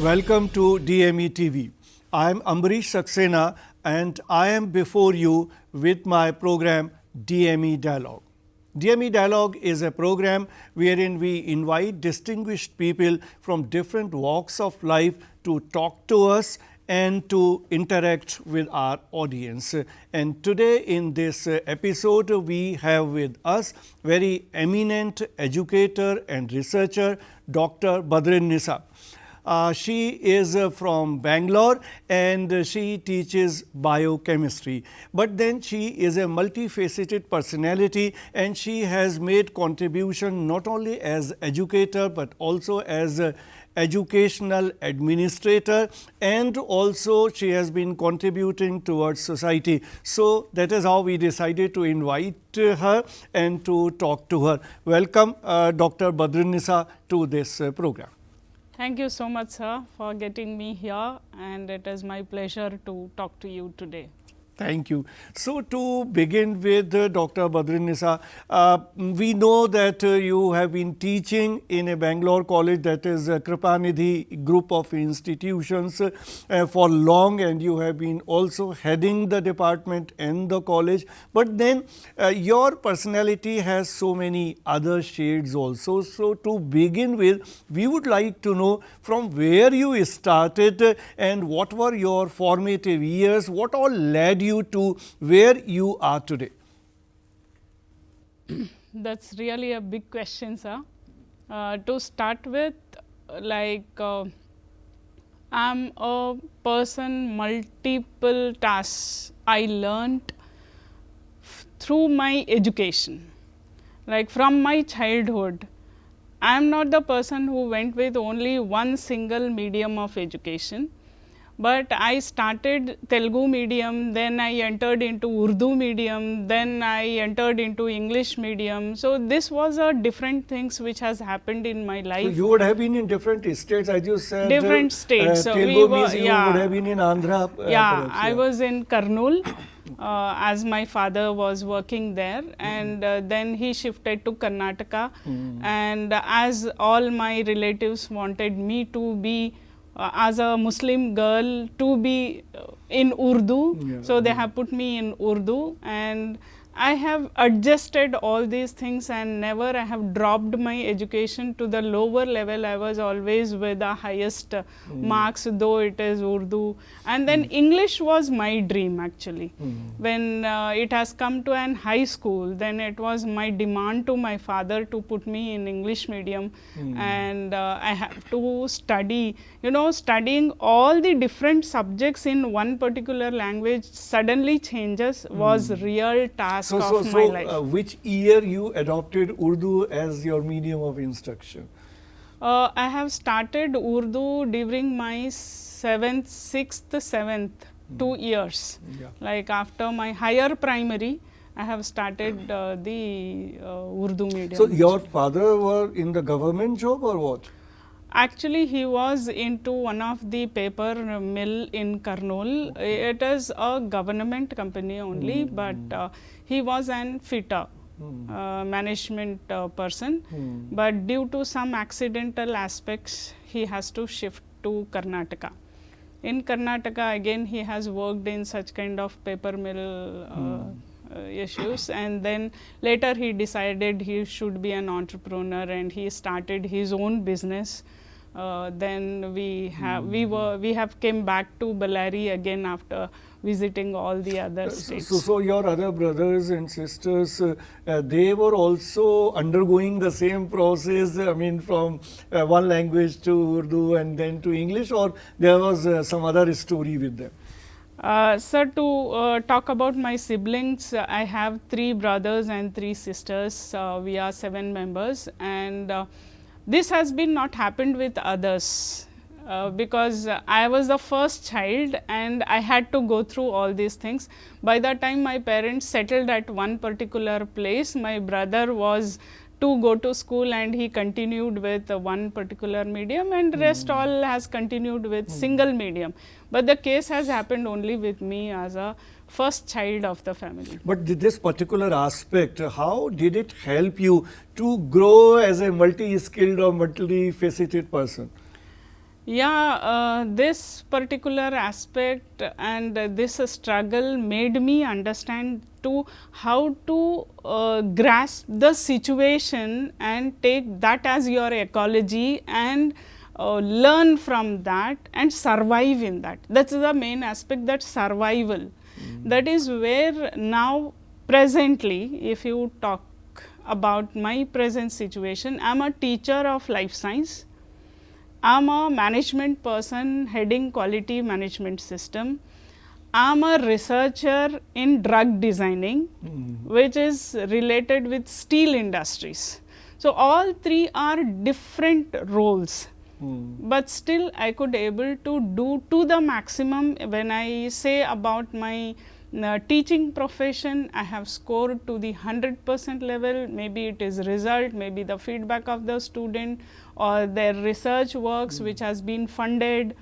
Welcome to DME TV. I am Ambrish Saxena and I am before you with my program DME Dialogue. DME Dialogue is a program wherein we invite distinguished people from different walks of life to talk to us and to interact with our audience. And today in this episode, we have with us very eminent educator and researcher, Dr. Badrunnisa. She is from Bangalore and she teaches biochemistry, but then she is a multifaceted personality and she has made contribution not only as educator, but also as a educational administrator, and also she has been contributing towards society. So, that is how we decided to invite her and to talk to her. Welcome Dr. Badrunnisa to this program. Thank you so much, sir, for getting me here, and it is my pleasure to talk to you today. Thank you. So, to begin with Dr. Badrunnisa, we know that you have been teaching in a Bangalore college, that is Krupanidhi group of institutions for long, and you have been also heading the department and the college. But then your personality has so many other shades also. So, to begin with, we would like to know from where you started and what were your formative years, what all led you to where you are today? That's really a big question, sir. To start with, I'm a person, multiple tasks I learned through my education. Like from my childhood, I'm not the person who went with only one single medium of education. But I started Telugu medium, then I entered into Urdu medium, then I entered into English medium. So, this was a different things which has happened in my life. So, you would have been in different states, as you said. Different states. So Telugu means you would have been in Andhra. Perhaps, I was in Kurnool as my father was working there, and then he shifted to Karnataka, and as all my relatives wanted me to be as a Muslim girl to be in Urdu, so they have put me in Urdu, and I have adjusted all these things and never I have dropped my education to the lower level. I was always with the highest marks, though it is Urdu. And then English was my dream actually. When it has come to an high school, then it was my demand to my father to put me in English medium, and I have to study. You know, studying all the different subjects in one particular language suddenly changes was real task of my life. Which year you adopted Urdu as your medium of instruction? I have started Urdu during my 6th, 7th, 2 years. Like after my higher primary, I have started the Urdu medium. So, your father were in the government job or what? Actually, he was into one of the paper mill in Kurnool. It is a government company only, but he was an fitter, management person. But due to some accidental aspects, he has to shift to Karnataka. In Karnataka, again, he has worked in such kind of paper mill issues, and then later he decided he should be an entrepreneur and he started his own business. Then we have came back to Bellary again after visiting all the other states. So your other brothers and sisters, they were also undergoing the same process, I mean from one language to Urdu and then to English, or there was some other story with them? Sir, to talk about my siblings, I have 3 brothers and 3 sisters. We are 7 members, and this has been not happened with others because I was the first child and I had to go through all these things. By the time my parents settled at one particular place, my brother was to go to school and he continued with one particular medium, and rest all has continued with single medium. But the case has happened only with me as a first child of the family. But this particular aspect, how did it help you to grow as a multi-skilled or multifaceted person? Yeah, this particular aspect and this struggle made me understand to how to grasp the situation and take that as your ecology and learn from that and survive in that. That's the main aspect, that survival. That is where now presently, if you talk about my present situation, I am a teacher of life science. I am a management person heading quality management system. I am a researcher in drug designing, which is related with steel industries. So, all three are different roles, but still I could able to do to the maximum. When I say about my teaching profession, I have scored to the 100% level. Maybe it is result, maybe the feedback of the student or their research works which has been funded.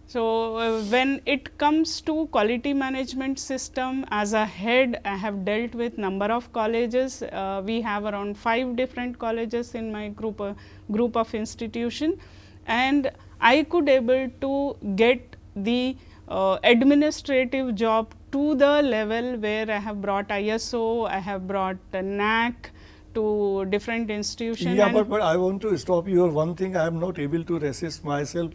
So, when it comes to quality management system, as a head I have dealt with number of colleges. We have around 5 different colleges in my group of institution, and I could able to get the administrative job to the level where I have brought ISO, I have brought NAC to different institutions. Yeah, but I want to stop you. One thing I am not able to resist myself.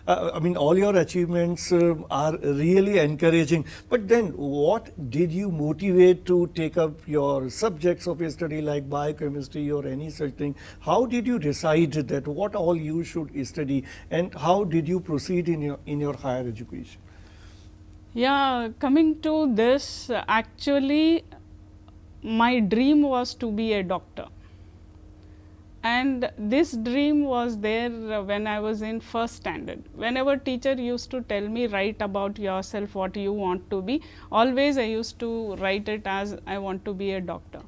I mean, all your achievements are really encouraging. But then, what did you motivate to take up your subjects of study like biochemistry or any such thing? How did you decide that what all you should study, and how did you proceed in your higher education? Yeah, coming to this, actually my dream was to be a doctor, and this dream was there when I was in first standard. Whenever teacher used to tell me, write about yourself what you want to be, always I used to write it as I want to be a doctor.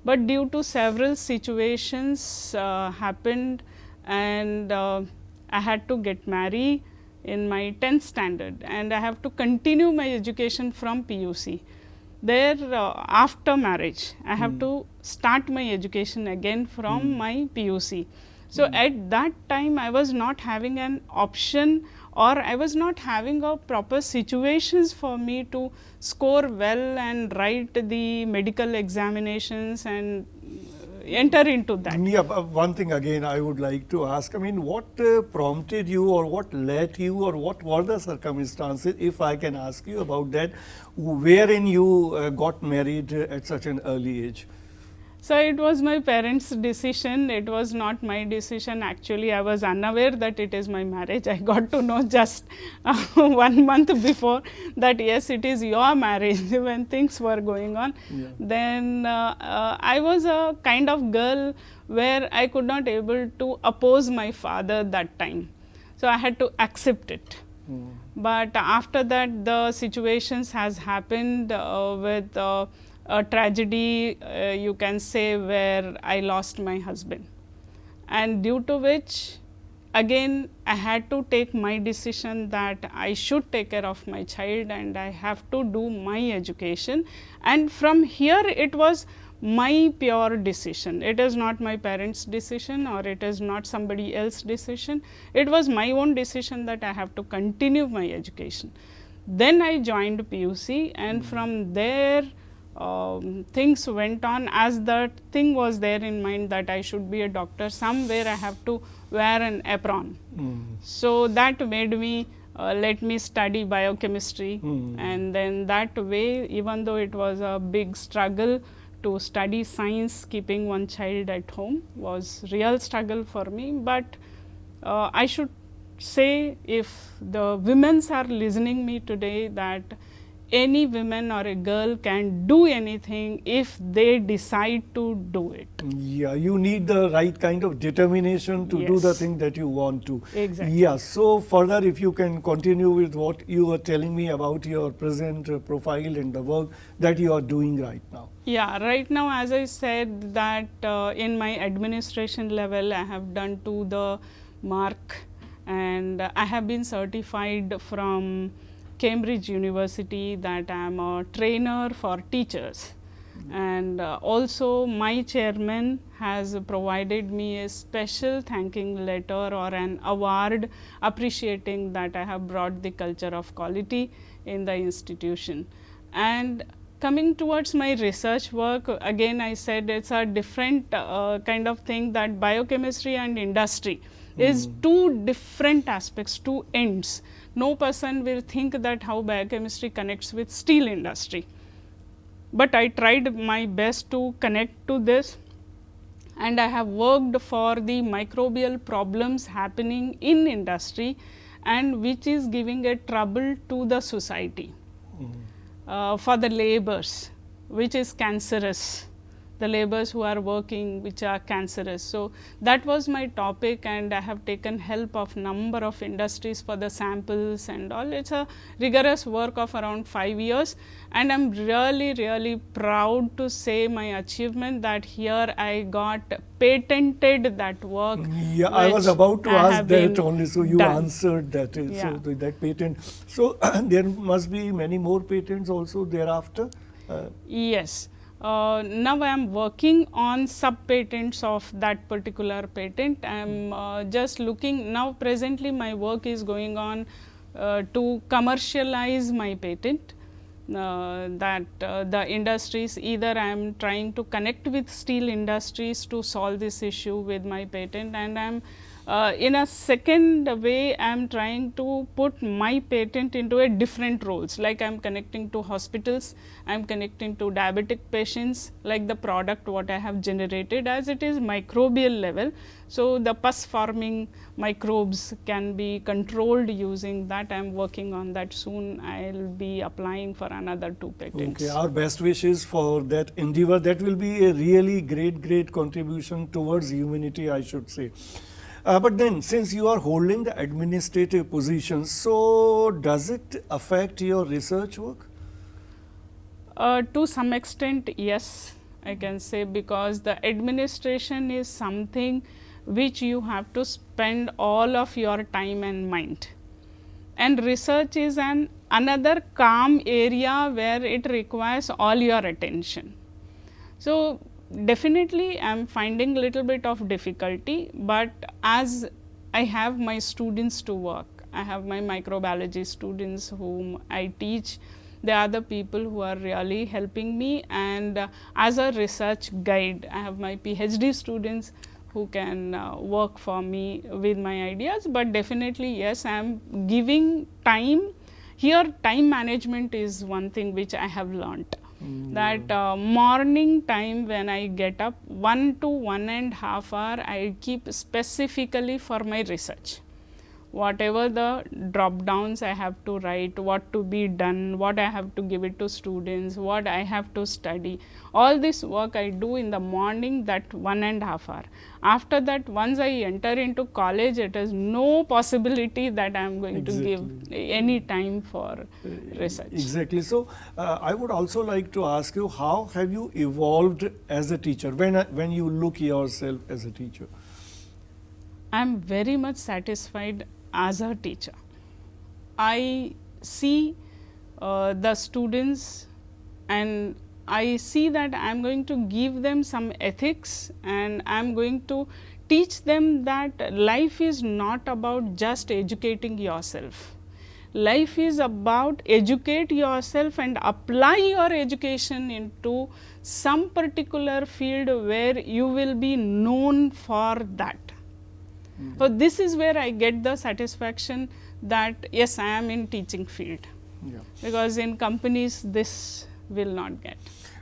But due to several situations happened, and I had to get married in my 10th standard, and I have to continue my education from PUC. There after marriage I have to start my education again from my PUC. So, at that time I was not having an option, or I was not having a proper situations for me to score well and write the medical examinations and enter into that. Yeah, one thing again I would like to ask, I mean, what prompted you, or what led you, or what were the circumstances, if I can ask you about that, wherein you got married at such an early age? So, it was my parents' decision, it was not my decision. Actually, I was unaware that it is my marriage. I got to know just 1 month before that yes, it is your marriage when things were going on. Yeah. Then I was a kind of girl where I could not able to oppose my father that time. So, I had to accept it. But after that the situations has happened with a tragedy, you can say, where I lost my husband, and due to which again I had to take my decision that I should take care of my child and I have to do my education. And from here it was my pure decision. It is not my parents' decision, or it is not somebody else's decision. It was my own decision that I have to continue my education. Then I joined PUC, and from there things went on as that thing was there in mind that I should be a doctor. Somewhere I have to wear an apron. So, that made me let me study biochemistry, and then that way, even though it was a big struggle to study science, keeping one child at home was real struggle for me. But I should say, if the women are listening me today, that any woman or a girl can do anything if they decide to do it. Yeah, you need the right kind of determination to do the thing that you want to. Exactly. Yeah, so further if you can continue with what you were telling me about your present profile and the work that you are doing right now. Yeah, right now, as I said that in my administration level I have done to the mark, and I have been certified from Cambridge University that I am a trainer for teachers. And also my chairman has provided me a special thanking letter or an award appreciating that I have brought the culture of quality in the institution. And coming towards my research work, again I said it's a different kind of thing, that biochemistry and industry is two different aspects, two ends. No person will think that how biochemistry connects with steel industry. But I tried my best to connect to this, and I have worked for the microbial problems happening in industry and which is giving a trouble to the society. For the laborers, which is cancerous, the laborers who are working which are cancerous. So, that was my topic, and I have taken help of number of industries for the samples and all. It is a rigorous work of around 5 years, and I am really proud to say my achievement that here I got patented that work. Yeah, I was about to ask that only, so you done. answered that. Yeah. So that patent. So there must be many more patents also thereafter. Yes. Now I am working on sub patents of that particular patent. I am just looking now. Presently, my work is going on to commercialize my patent. The industries, either I am trying to connect with steel industries to solve this issue with my patent, and I am in a second way I am trying to put my patent into a different roles, like I am connecting to hospitals, I am connecting to diabetic patients, like the product what I have generated, as it is microbial level. So, the pus forming microbes can be controlled using that. I am working on that. Soon I will be applying for another 2 patents. Okay, our best wishes for that endeavor. That will be a really great contribution towards humanity, I should say. But then, since you are holding the administrative positions, so does it affect your research work? To some extent, yes, I can say, because the administration is something which you have to spend all of your time and mind, and research is another calm area where it requires all your attention. So, definitely I am finding little bit of difficulty, but as I have my students to work, I have my microbiology students whom I teach. They are the people who are really helping me, and as a research guide, I have my PhD students who can work for me with my ideas. But definitely yes, I am giving time. Here time management is one thing which I have learnt. That morning time when I get up, 1 to 1.5 hours I keep specifically for my research. Whatever the drop downs I have to write, what to be done, what I have to give it to students, what I have to study, all this work I do in the morning, that 1.5 hours. After that, once I enter into college, it is no possibility that I am going to give any time for research. Exactly. So, I would also like to ask you, how have you evolved as a teacher when you look yourself as a teacher? I am very much satisfied as a teacher. I see the students, and I see that I am going to give them some ethics, and I am going to teach them that life is not about just educating yourself. Life is about educate yourself and apply your education into some particular field where you will be known for that. So, this is where I get the satisfaction that yes, I am in teaching field, because in companies this will not get.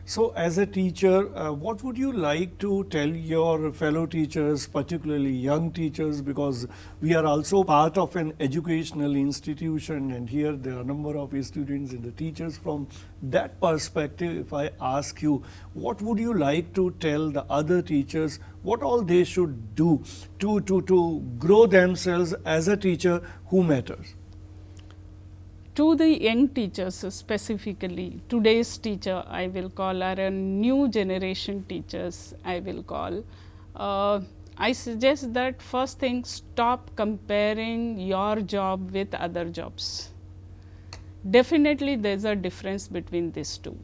So, as a teacher, what would you like to tell your fellow teachers, particularly young teachers, because we are also part of an educational institution, and here there are a number of students and the teachers. From that perspective, if I ask you, what would you like to tell the other teachers, what all they should do to grow themselves as a teacher who matters? To the young teachers specifically, today's teacher I will call, are a new generation teachers I will call. I suggest that first thing, stop comparing your job with other jobs. Definitely there is a difference between these two.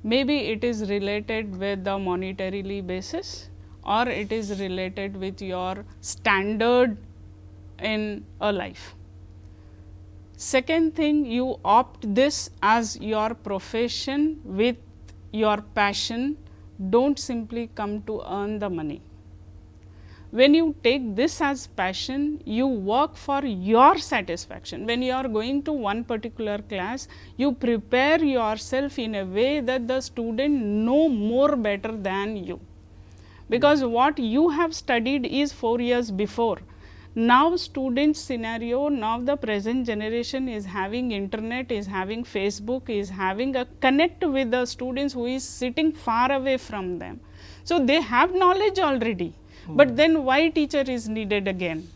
Maybe it is related with the monetarily basis, or it is related with your standard in a life. Second thing, you opt this as your profession with your passion, don't simply come to earn the money. When you take this as passion, you work for your satisfaction. When you are going to one particular class, you prepare yourself in a way that the student know more better than you. Because what you have studied is 4 years before. Now students scenario, now the present generation is having internet, is having Facebook, is having a connect with the students who is sitting far away from them. So they have knowledge already. But then why teacher is needed again?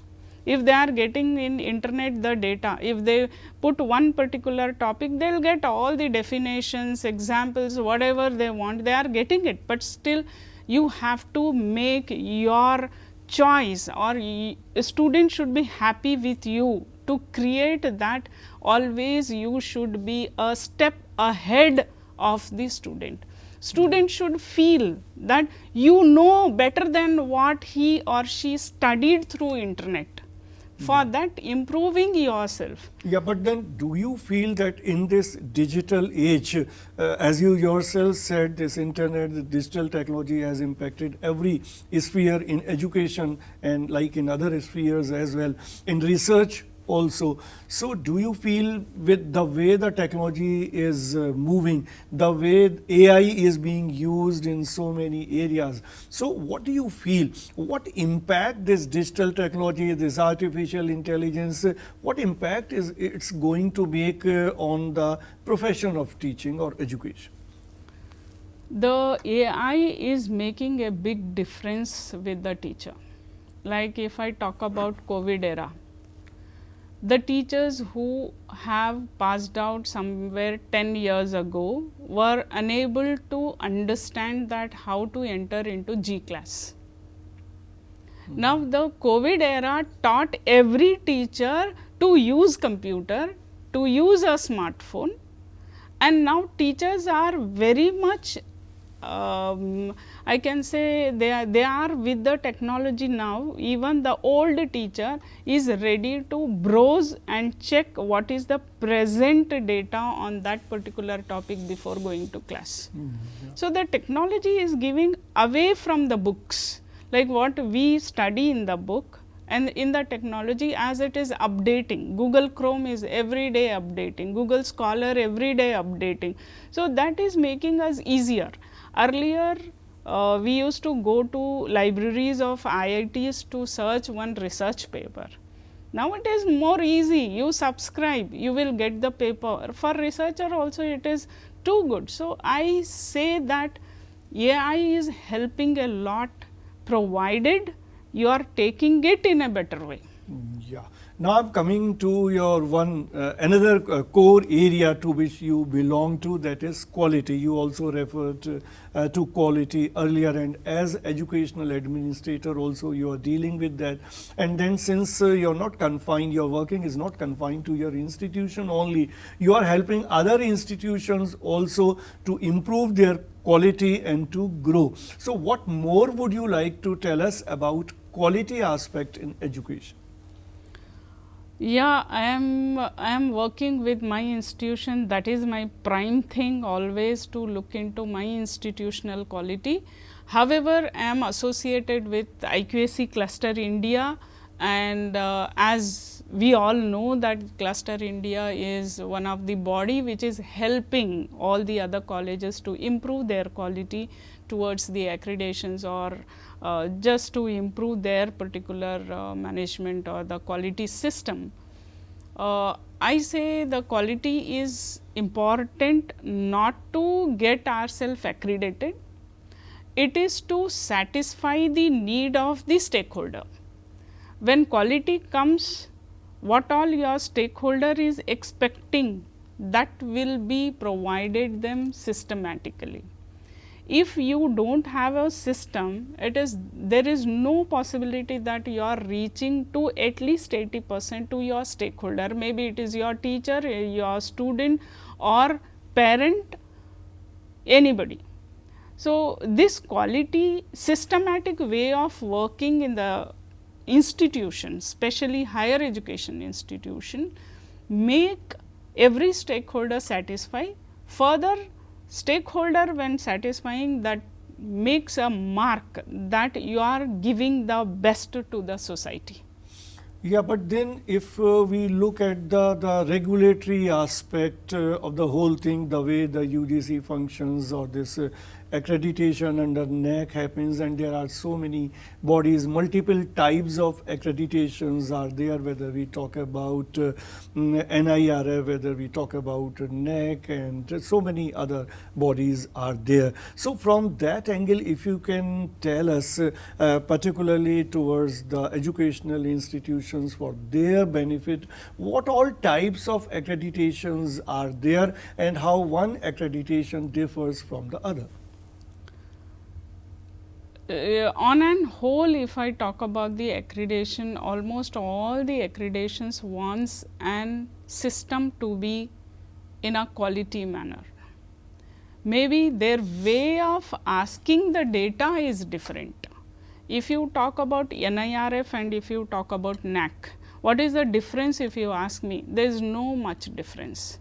If they are getting in internet the data, if they put one particular topic, they will get all the definitions, examples, whatever they want, they are getting it. But still you have to make your choice, or a student should be happy with you. To create that, always you should be a step ahead of the student. Student should feel that you know better than what he or she studied through internet. For that, improving yourself. Yeah, but then do you feel that in this digital age, as you yourself said, this internet, the digital technology has impacted every sphere in education and like in other spheres as well, in research also. So do you feel with the way the technology is moving, the way AI is being used in so many areas, so what do you feel, what impact this digital technology, this artificial intelligence, what impact is it's going to make on the profession of teaching or education? The AI is making a big difference with the teacher. Like if I talk about COVID era, the teachers who have passed out somewhere 10 years ago were unable to understand that how to enter into G class. Now the COVID era taught every teacher to use computer, to use a smartphone, and now teachers are very much I can say they are with the technology now. Even the old teacher is ready to browse and check what is the present data on that particular topic before going to class. So the technology is giving away from the books, like what we study in the book, and in the technology as it is updating. Google Chrome is every day updating, Google Scholar every day updating. So that is making us easier. Earlier, we used to go to libraries of IITs to search one research paper. Now it is more easy, you subscribe, you will get the paper. For researcher also it is too good. So I say that AI is helping a lot, provided you are taking it in a better way. Yeah. Now I'm coming to your another core area to which you belong to, that is quality. You also referred to quality earlier, and as educational administrator also you are dealing with that. And then since you're not confined, your working is not confined to your institution only, you are helping other institutions also to improve their quality and to grow. So what more would you like to tell us about quality aspect in education? Yeah, I am working with my institution. That is my prime thing, always to look into my institutional quality. However, I am associated with IQAC Cluster India, and as we all know that Cluster India is one of the body which is helping all the other colleges to improve their quality towards the accreditations, or just to improve their particular management or the quality system. I say the quality is important not to get ourselves accredited, it is to satisfy the need of the stakeholder. When quality comes, what all your stakeholder is expecting, that will be provided them systematically. If you do not have a system, there is no possibility that you are reaching to at least 80% to your stakeholder. Maybe it is your teacher, your student or parent anybody. So, this quality systematic way of working in the institution, especially higher education institution, make every stakeholder satisfy. Further, stakeholder when satisfying, that makes a mark that you are giving the best to the society. Yeah, but then if we look at the regulatory aspect of the whole thing, the way the UGC functions or this accreditation under NAC happens, and there are so many bodies, multiple types of accreditations are there, whether we talk about NIRF, whether we talk about NAC, and so many other bodies are there. So from that angle, if you can tell us particularly towards the educational institutions for their benefit, what all types of accreditations are there and how one accreditation differs from the other? On an whole, if I talk about the accreditation, almost all the accreditations wants an system to be in a quality manner. Maybe their way of asking the data is different. If you talk about NIRF and if you talk about NAC, what is the difference if you ask me? There is no much difference.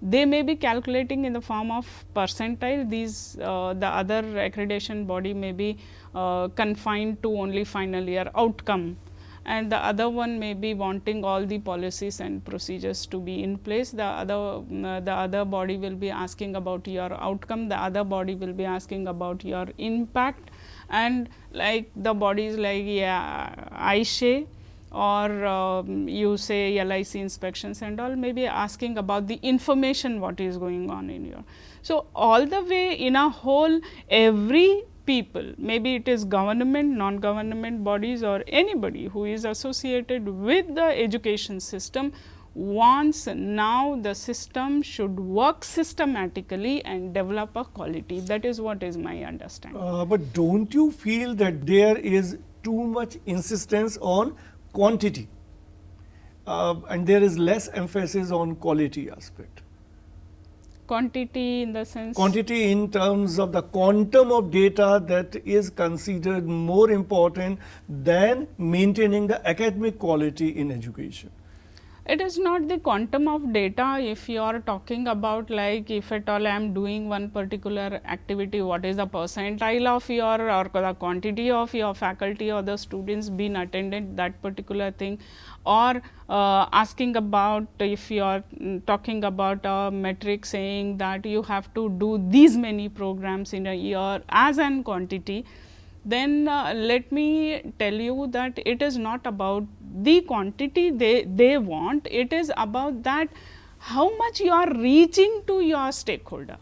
They may be calculating in the form of percentile. These the other accreditation body may be confined to only final year outcome, and the other one may be wanting all the policies and procedures to be in place. The other body will be asking about your outcome. The other body will be asking about your impact, and like the bodies like ISHE or you say LIC inspections and all may be asking about the information what is going on in your. So, all the way in a whole, every people, maybe it is government, non-government bodies or anybody who is associated with the education system, wants now the system should work systematically and develop a quality. That is what is my understanding. But don't you feel that there is too much insistence on quantity and there is less emphasis on quality aspect? Quantity in the sense? Quantity in terms of the quantum of data that is considered more important than maintaining the academic quality in education. It is not the quantum of data. If you are talking about, like, if at all I am doing one particular activity, what is the percentile of your or the quantity of your faculty or the students been attended that particular thing, or asking about, if you are talking about a metric saying that you have to do these many programs in a year as an quantity, then let me tell you that it is not about the quantity they want, it is about that how much you are reaching to your stakeholder.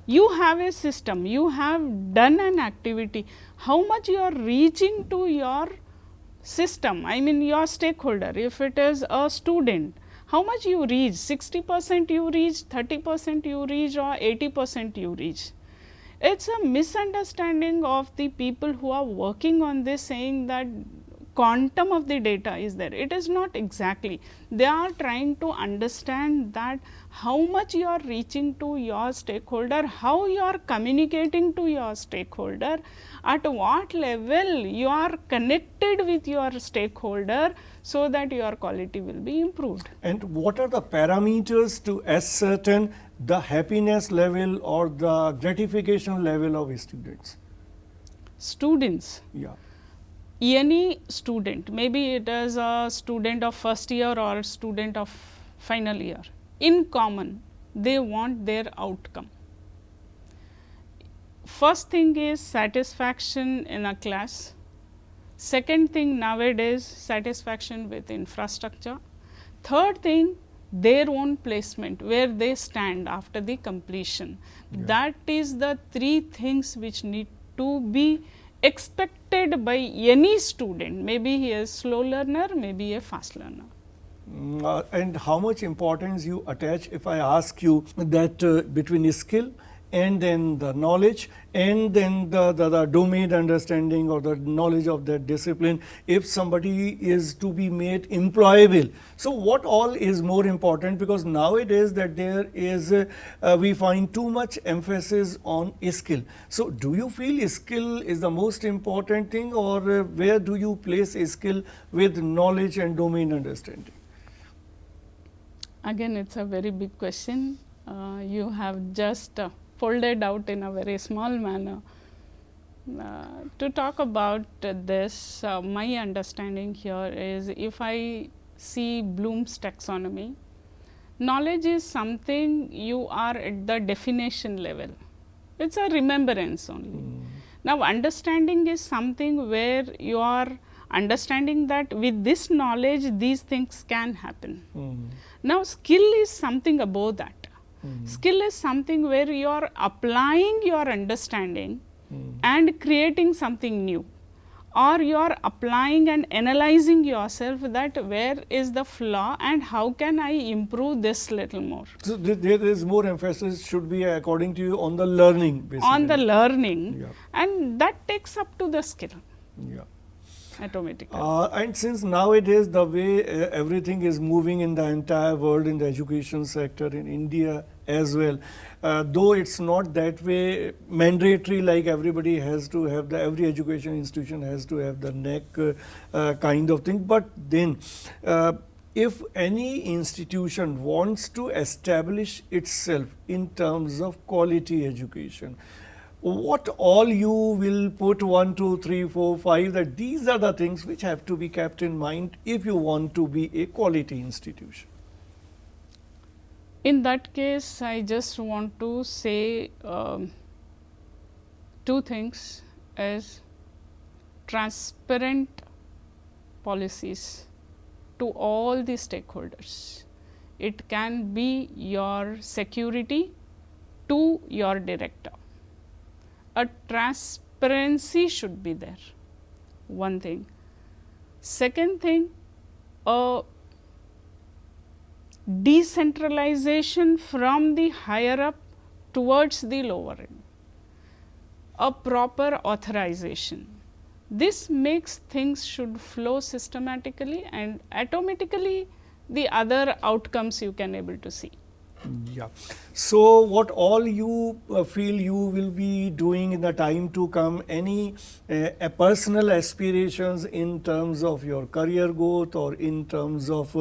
You have a system, you have done an activity, how much you are reaching to your system, I mean your stakeholder. If it is a student, how much you reach, 60% you reach, 30% you reach or 80% you reach. It is a misunderstanding of the people who are working on this, saying that quantum of the data is there. It is not exactly. They are trying to understand that how much you are reaching to your stakeholder, how you are communicating to your stakeholder, at what level you are connected with your stakeholder, so that your quality will be improved. And what are the parameters to ascertain the happiness level or the gratification level of students? Students? Yeah. Any student, maybe it is a student of first year or a student of final year, in common they want their outcome. First thing is satisfaction in a class. Second thing nowadays, satisfaction with infrastructure. Third thing, their own placement, where they stand after the completion. Yeah. That is the three things which need to be expected by any student. Maybe he is slow learner, maybe a fast learner. And how much importance you attach, if I ask you that between skill and then the knowledge, and then the domain understanding or the knowledge of that discipline, if somebody is to be made employable. So what all is more important, because nowadays that there is we find too much emphasis on skill. So do you feel skill is the most important thing, or where do you place skill with knowledge and domain understanding? Again, it's a very big question. You have just folded out in a very small manner. To talk about this, my understanding here is, if I see Bloom's taxonomy, knowledge is something you are at the definition level. It's a remembrance only. Now, understanding is something where you are understanding that with this knowledge these things can happen. Now, skill is something above that. Skill is something where you are applying your understanding and creating something new, or you are applying and analyzing yourself that where is the flaw and how can I improve this little more. So there is more emphasis should be, according to you, on the learning, basically. On the learning, Yeah. and that takes up to the skill Yeah. automatically. And since nowadays the way everything is moving in the entire world, in the education sector, in India as well, though it's not that way mandatory, like everybody has to have the, every education institution has to have the NEC kind of thing, but then if any institution wants to establish itself in terms of quality education, what all you will put 1, 2, 3, 4, 5, that these are the things which have to be kept in mind if you want to be a quality institution? In that case, I just want to say two things: as transparent policies to all the stakeholders. It can be your security to your director. A transparency should be there, one thing. Second thing, a decentralization from the higher up towards the lower end, a proper authorization. This makes things should flow systematically, and automatically the other outcomes you can able to see. Yeah. So what all you feel you will be doing in the time to come, any personal aspirations in terms of your career growth, or in terms of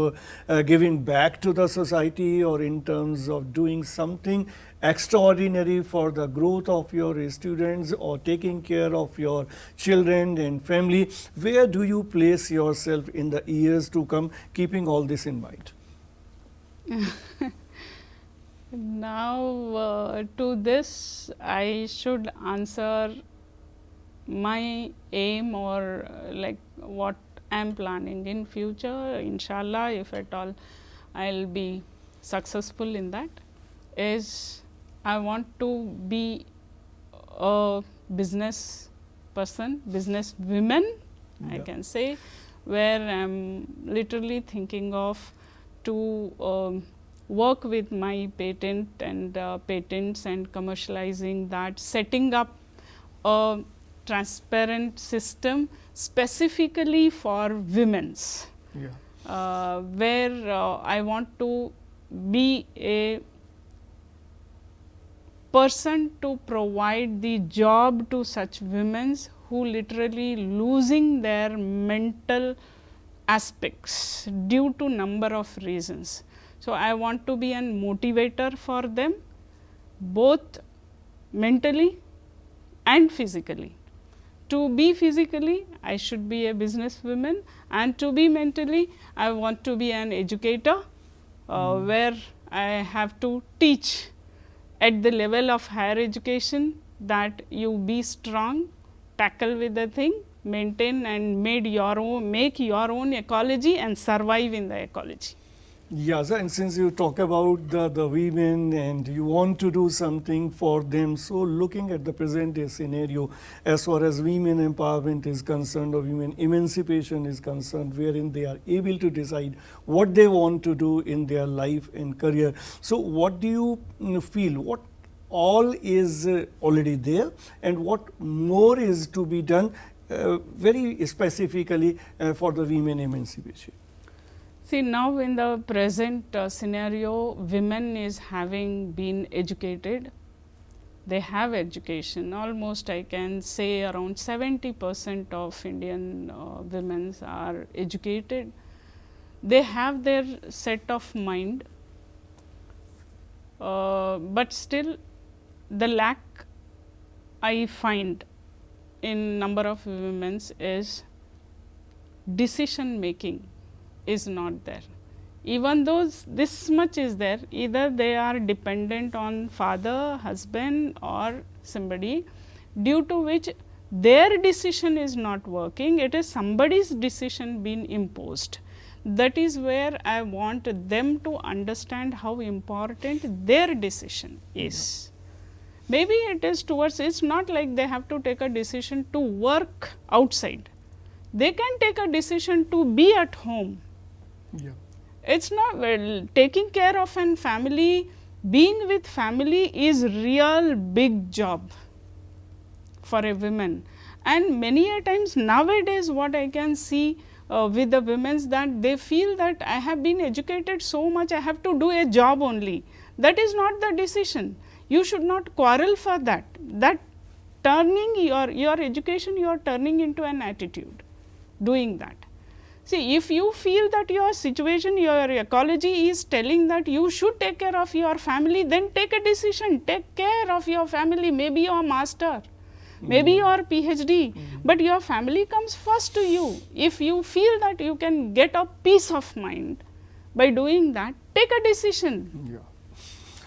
giving back to the society, or in terms of doing something extraordinary for the growth of your students, or taking care of your children and family, where do you place yourself in the years to come, keeping all this in mind? Now, to this I should answer my aim, or like what I am planning in future, inshallah, if at all I will be successful in that, is I want to be a business person, business women, I can say, where I am literally thinking of to work with my patent and patents and commercializing that, setting up a transparent system specifically for women's, where I want to be a person to provide the job to such women who literally losing their mental aspects due to number of reasons. So, I want to be a motivator for them, both mentally and physically. To be physically, I should be a businesswoman, and to be mentally, I want to be an educator, where I have to teach at the level of higher education that you be strong, tackle with the thing, maintain and make your own ecology and survive in the ecology. Yes, and since you talk about the women and you want to do something for them, so looking at the present day scenario as far as women empowerment is concerned, or women emancipation is concerned, wherein they are able to decide what they want to do in their life and career. So what do you feel, what all is already there and what more is to be done very specifically for the women emancipation? See, now in the present scenario, women is having been educated. They have education. Almost I can say around 70% of Indian women are educated. They have their set of mind, but still the lack I find in number of women is decision making is not there. Even though this much is there, either they are dependent on father, husband or somebody, due to which their decision is not working, it is somebody's decision being imposed. That is where I want them to understand how important their decision is. Maybe it is towards, it's not like they have to take a decision to work outside. They can take a decision to be at home. Yeah. It's not, well, taking care of an family, being with family is real big job for a woman. And many a times nowadays what I can see with the women, that they feel that I have been educated so much, I have to do a job only. That is not the decision. You should not quarrel for that. That turning your education, you are turning into an attitude, doing that. See, if you feel that your situation, your ecology is telling that you should take care of your family, then take a decision, take care of your family, maybe your master, maybe your PhD, but your family comes first to you. If you feel that you can get a peace of mind by doing that, take a decision. Yeah.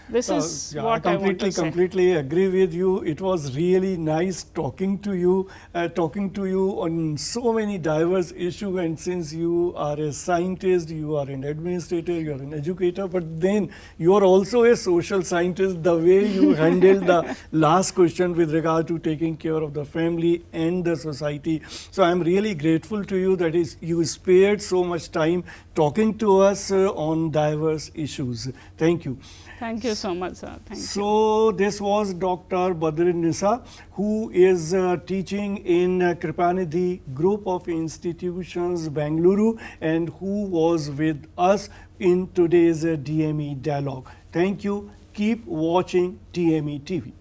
This is what I I want to say. completely agree with you. It was really nice talking to you on so many diverse issues. And since you are a scientist, you are an administrator, you are an educator, but then you are also a social scientist. The way you handled the last question with regard to taking care of the family and the society. So I am really grateful to you that you spared so much time talking to us on diverse issues. Thank you. Thank you so much, sir. Thank you. So this was Dr. Badrunnisa, who is teaching in Krupanidhi group of institutions, Bangalore, and who was with us in today's DME dialogue. Thank you. Keep watching DME TV.